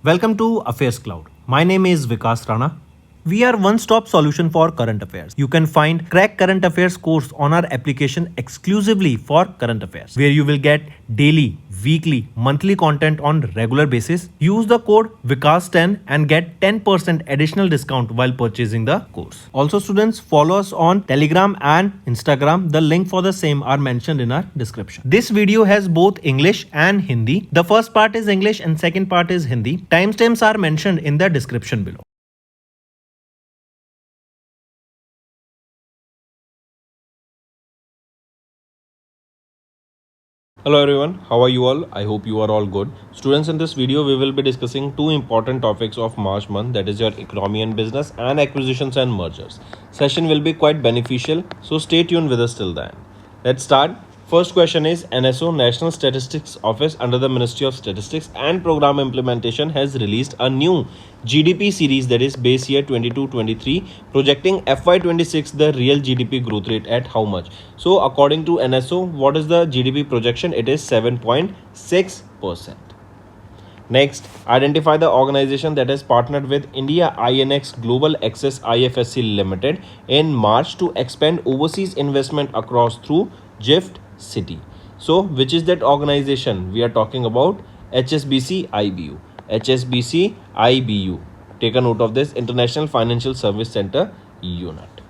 Welcome to AffairsCloud. My name is Vikas Rana. We are one-stop solution for current affairs. You can find Crack Current Affairs course on our application exclusively for current affairs, where you will get daily, weekly, monthly content on regular basis. Use the code Vikas10 and get 10% additional discount while purchasing the course. Also, students, follow us on Telegram and Instagram. The link for the same are mentioned in our description. This video has both English and Hindi. The first part is English and second part is Hindi. Timestamps are mentioned in the description below. Hello everyone, how are you all? I hope you are all good. Students, in this video we will be discussing two important topics of March month, that is your economy and business and acquisitions and mergers. Session will be quite beneficial, so stay tuned with us till then. Let's start. First question is, NSO National Statistics Office under the Ministry of Statistics and Program Implementation has released a new GDP series, that is base year 22-23, projecting FY26 the real GDP growth rate at how much? So according to NSO, what is the GDP projection? It is 7.6%. Next, identify the organization that has partnered with India INX Global Access IFSC Limited in March to expand overseas investment across through GIFT City. So, which is that organization? We are talking about HSBC IBU. HSBC IBU. Take a note of this, International Financial Service Center unit.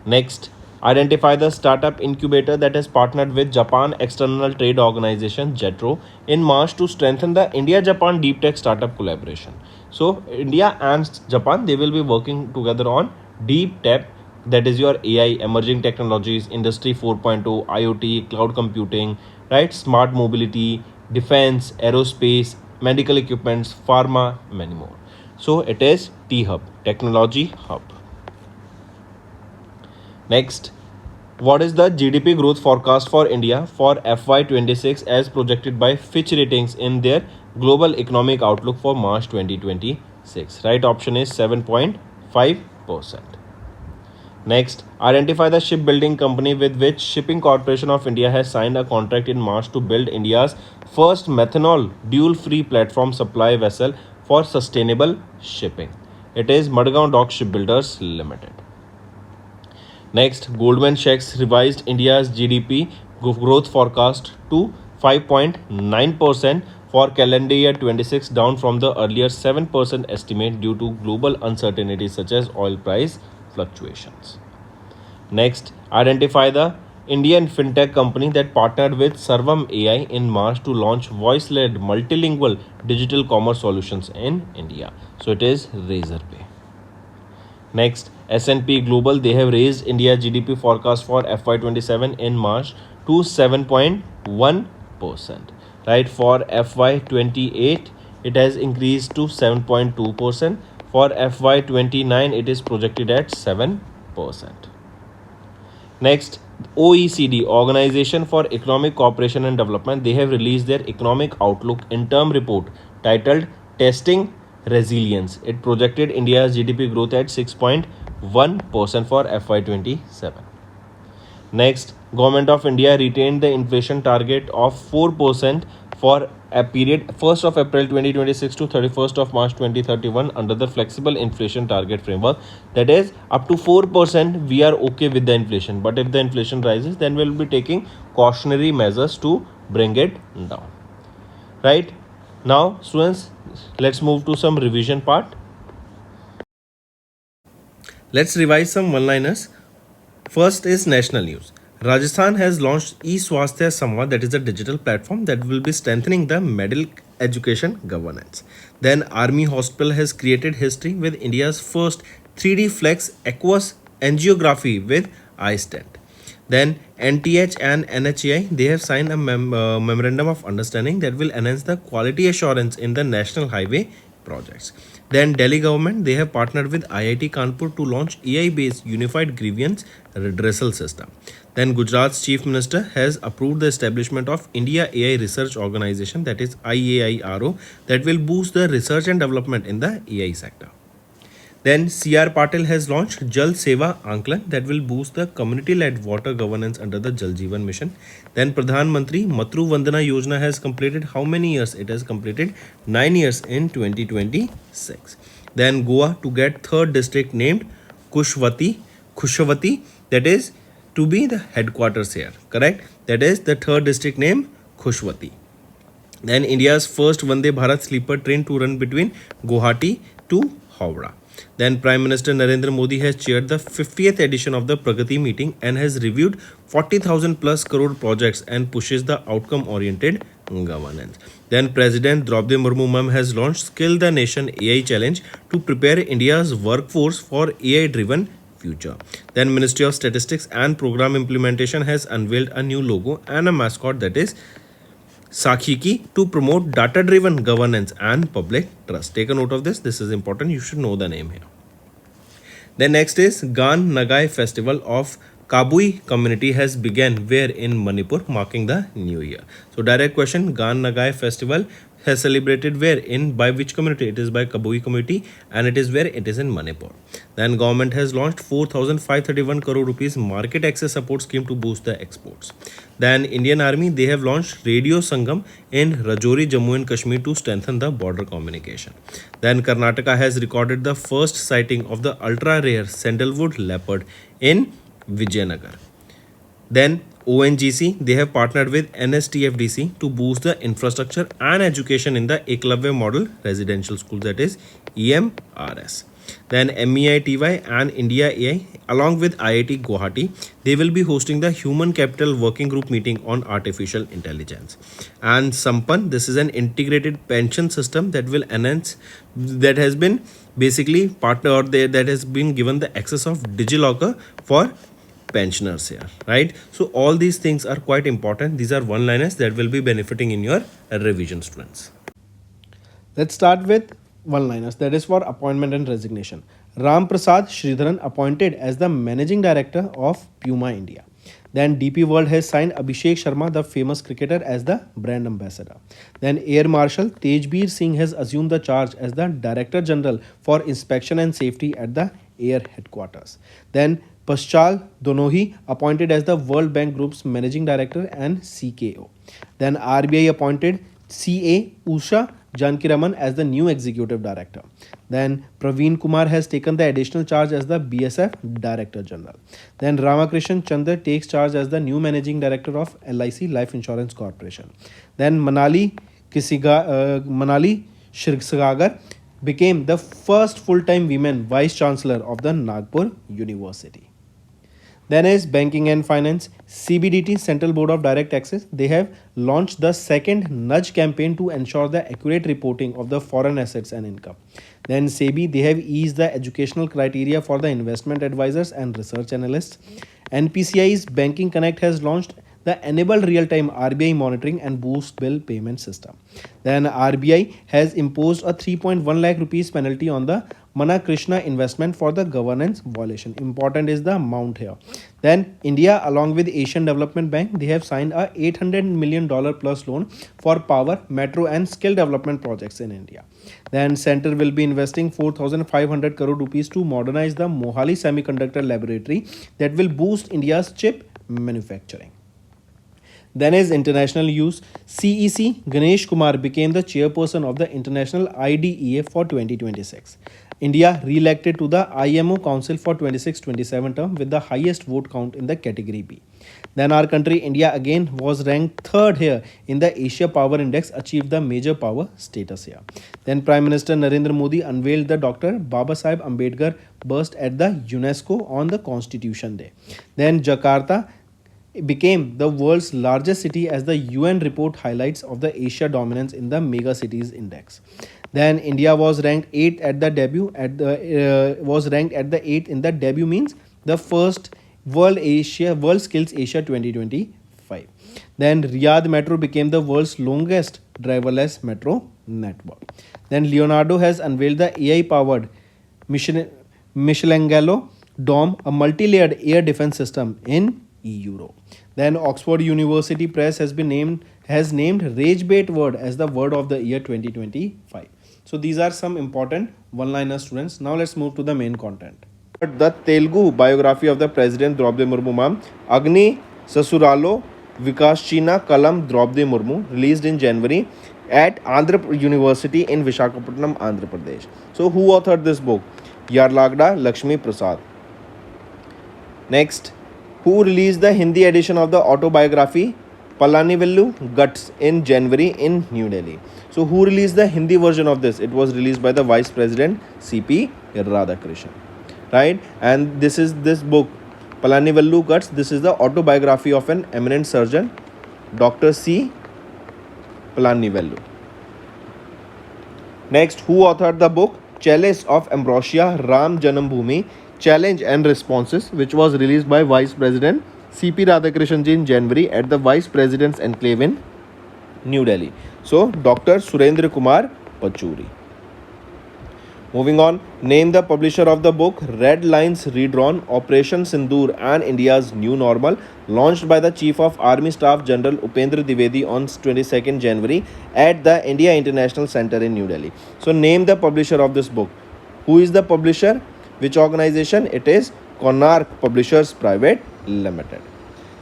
Next, identify the startup incubator that has partnered with Japan External Trade Organization JETRO in March to strengthen the India-Japan deep tech startup collaboration. So, India and Japan, they will be working together on deep tech, that is your AI, emerging technologies, Industry 4.0, IoT, cloud computing, right? Smart mobility, defense, aerospace, medical equipments, pharma, many more. So it is T-Hub, Technology Hub. Next, what is the GDP growth forecast for India for FY26 as projected by Fitch Ratings in their Global Economic Outlook for March 2026? Right option is 7.5%. Next, identify the shipbuilding company with which Shipping Corporation of India has signed a contract in March to build India's first methanol dual-free platform supply vessel for sustainable shipping. It is Madgaon Dock Shipbuilders Limited. Next, Goldman Sachs revised India's GDP growth forecast to 5.9% for calendar year 26, down from the earlier 7% estimate due to global uncertainties such as oil price fluctuations. Next, identify the Indian fintech company that partnered with Sarvam AI in March to launch voice-led multilingual digital commerce solutions in India. So it is Razorpay. Next, S&P Global, they have raised India GDP forecast for FY27 in March to 7.1%. Right, for FY28 it has increased to 7.2%. For FY29 it is projected at 7%. Next, OECD, Organization for Economic Cooperation and Development, they have released their Economic Outlook interim report titled Testing Resilience. It projected India's GDP growth at 6.1% for FY27. Next, Government of India retained the inflation target of 4% for a period 1st of April 2026 to 31st of March 2031 under the flexible inflation target framework. That is, up to 4% we are okay with the inflation, but if the inflation rises, then we will be taking cautionary measures to bring it down. Right? Now, students, let's move to some revision part. Let's revise some one-liners. First is national news. Rajasthan has launched eSwasthya Samvad, that is a digital platform that will be strengthening the medical education governance. Then Army Hospital has created history with India's first 3D flex aqueous angiography with eye stent. Then NTH and NHAI, they have signed a memorandum of understanding that will enhance the quality assurance in the national highway projects. Then Delhi government, they have partnered with IIT Kanpur to launch AI-based unified grievance redressal system. Then Gujarat's chief minister has approved the establishment of India AI Research Organization, that is IAIRO, that will boost the research and development in the AI sector. Then CR Patil has launched Jal Seva Anklan that will boost the community-led water governance under the Jal Jeevan mission. Then Pradhan Mantri Matru Vandana Yojana has completed how many years? It has completed 9 years in 2026. Then Goa to get third district named Kushavati, that is to be the headquarters here, correct? That is the third district name Khushwati. Then India's first Vande Bharat sleeper train to run between Guwahati to Howrah. Then Prime Minister Narendra Modi has chaired the 50th edition of the Pragati meeting and has reviewed 40,000 plus crore projects and pushes the outcome oriented governance. Then President Draupadi Murmu ma'am has launched Skill the Nation AI Challenge to prepare India's workforce for AI driven future. Then Ministry of Statistics and Program Implementation has unveiled a new logo and a mascot, that is Sakhiki, to promote data-driven governance and public trust. Take a note of this. This is important. You should know the name here. Then next is Gan Nagai Festival of Kabui community has begun where in Manipur, marking the new year. So direct question, Gan Nagai Festival has celebrated where in, by which community? It is by Kabui community and it is where? It is in Manipur. Then government has launched 4,531 crore rupees market access support scheme to boost the exports. Then Indian Army, they have launched Radio Sangam in Rajouri, Jammu and Kashmir to strengthen the border communication. Then Karnataka has recorded the first sighting of the ultra rare sandalwood leopard in Vijayanagar. Then ONGC, they have partnered with NSTFDC to boost the infrastructure and education in the Eklavya model residential school, that is EMRS. Then MEITY and India AI along with IIT Guwahati, they will be hosting the Human Capital Working Group meeting on artificial intelligence. And Sampan, this is an integrated pension system that will enhance, that has been basically partnered there, that has been given the access of DigiLocker for pensioners here, right? So all these things are quite important. These are one-liners that will be benefiting in your revision, students. Let's start with one-liners, that is for appointment and resignation. Ram Prasad Sridharan appointed as the Managing Director of Puma India. Then DP World has signed Abhishek Sharma, the famous cricketer, as the brand ambassador. Then Air Marshal Tejbir Singh has assumed the charge as the Director General for Inspection and Safety at the Air Headquarters. Then Paschal Donohi appointed as the World Bank Group's Managing Director and CKO. Then RBI appointed CA Usha Janakiraman as the new Executive Director. Then Praveen Kumar has taken the additional charge as the BSF Director General. Then Ramakrishnan Chandra takes charge as the new Managing Director of LIC Life Insurance Corporation. Then Manali Shirsagar became the first full-time women Vice Chancellor of the Nagpur University. Then is banking and finance. CBDT, Central Board of Direct Taxes, they have launched the second nudge campaign to ensure the accurate reporting of the foreign assets and income. Then SEBI, they have eased the educational criteria for the investment advisors and research analysts. NPCI's Banking Connect has launched the enabled real-time RBI monitoring and boost bill payment system. Then RBI has imposed a 3.1 lakh rupees penalty on the Mana Krishna investment for the governance violation. Important is the amount here. Then India along with Asian Development Bank, they have signed a $800 million plus loan for power, metro and skill development projects in India. Then Center will be investing 4,500 crore rupees to modernize the Mohali Semiconductor Laboratory that will boost India's chip manufacturing. Then is international news. CEC Ganesh Kumar became the chairperson of the International IDEA for 2026. India re-elected to the IMO Council for 26-27 term with the highest vote count in the category B. Then our country India again was ranked third here in the Asia Power Index, achieved the major power status here. Then Prime Minister Narendra Modi unveiled the Dr. Babasaheb Ambedkar bust at the UNESCO on the Constitution Day. Then Jakarta became the world's largest city as the UN report highlights of the Asia dominance in the mega cities index. Then India was ranked 8th at the debut was ranked at the 8th in the debut, means the first World Skills Asia 2025. Then Riyadh Metro became the world's longest driverless metro network. Then Leonardo has unveiled the AI powered Michelangelo Dome, a multi-layered air defense system in Europe. Then Oxford University Press has named Rage Bait word as the word of the year 2025. So these are some important one-liner, students. Now let's move to the main content. The Telugu biography of the President Draupadi Murmu ma'am, Agni Sasuralo Vikaschina Kalam Draupadi Murmu, released in January at Andhra University in Visakhapatnam, Andhra Pradesh. So who authored this book? Yarlagda Lakshmi Prasad. Next, who released the Hindi edition of the autobiography Palanivellu Guts in January in New Delhi? So who released the Hindi version of this? It was released by the Vice President C.P. Radhakrishnan. Right, and this book Palanivellu Guts. This is the autobiography of an eminent surgeon, Dr. C. Palanivellu. Next, who authored the book Chalice of Ambrosia Ram Janambhoomi Challenge and Responses, which was released by Vice President C.P. Radhakrishnan in January at the Vice President's Enclave in New Delhi. So, Dr. Surendra Kumar Pachuri. Moving on, name the publisher of the book Red Lines Redrawn, Operation Sindoor and India's New Normal, launched by the Chief of Army Staff General Upendra Dwivedi on 22nd January at the India International Center in New Delhi. So name the publisher of this book. Who is the publisher? Which organization? It is Konark Publishers Private Limited.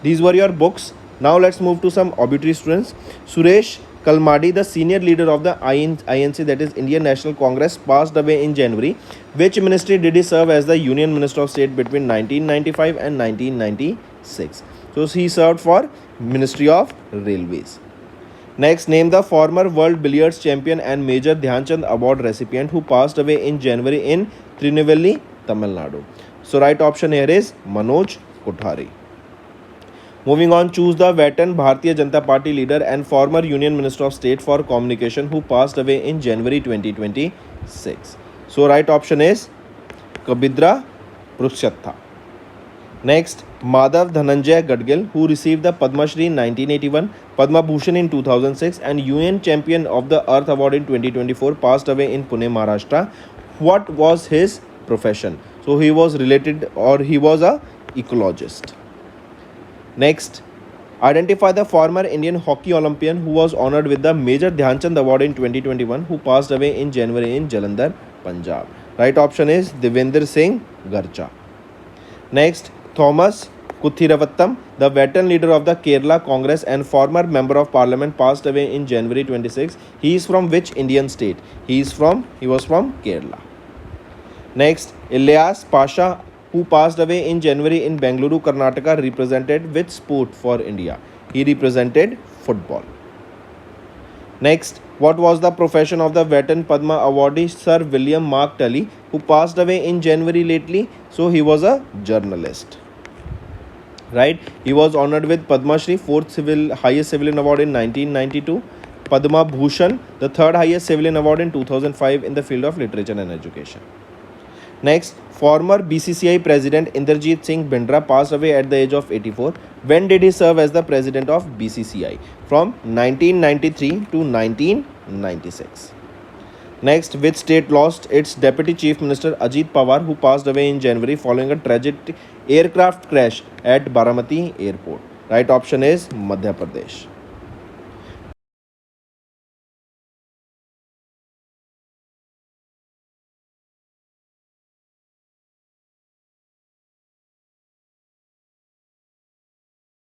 These were your books. Now let's move to some obituary, students. Suresh Kalmadi, the senior leader of the INC, that is Indian National Congress, passed away in January. Which ministry did he serve as the Union Minister of State between 1995 and 1996? So he served for Ministry of Railways. Next, name the former World Billiards Champion and Major Dhyanchand Award recipient who passed away in January in Tirunelveli, Tamil Nadu. So right option here is Manoj Kothari. Moving on, choose the veteran Bharatiya Janata Party leader and former Union Minister of State for Communication who passed away in January 2026. So right option is Kabindra Purushottam. Next, Madhav Dhananjay Gadgil, who received the Padma Shri in 1981, Padma Bhushan in 2006 and UN Champion of the Earth Award in 2024, passed away in Pune, Maharashtra. What was his profession? So he was related, or he was a ecologist. Next, identify the former Indian hockey Olympian who was honoured with the Major Dhyanchand Award in 2021 who passed away in January in Jalandhar, Punjab. Right option is Devendra Singh Garcha. Next, Thomas Kuthiravattam, the veteran leader of the Kerala Congress and former member of parliament, passed away in January 26. He is from which Indian state? He was from Kerala. Next, Ilyas Pasha, who passed away in January in Bengaluru, Karnataka, represented which sport for India? He represented football. Next, what was the profession of the veteran Padma awardee Sir William Mark Tully, who passed away in January lately? So he was a journalist. Right? He was honoured with Padma Shri, fourth highest civilian award in 1992. Padma Bhushan, the third highest civilian award in 2005 in the field of literature and education. Next, former BCCI President Inderjeet Singh Bindra passed away at the age of 84. When did he serve as the President of BCCI? From 1993 to 1996. Next, which state lost its Deputy Chief Minister Ajit Pawar, who passed away in January following a tragic aircraft crash at Baramati Airport? Right option is Madhya Pradesh.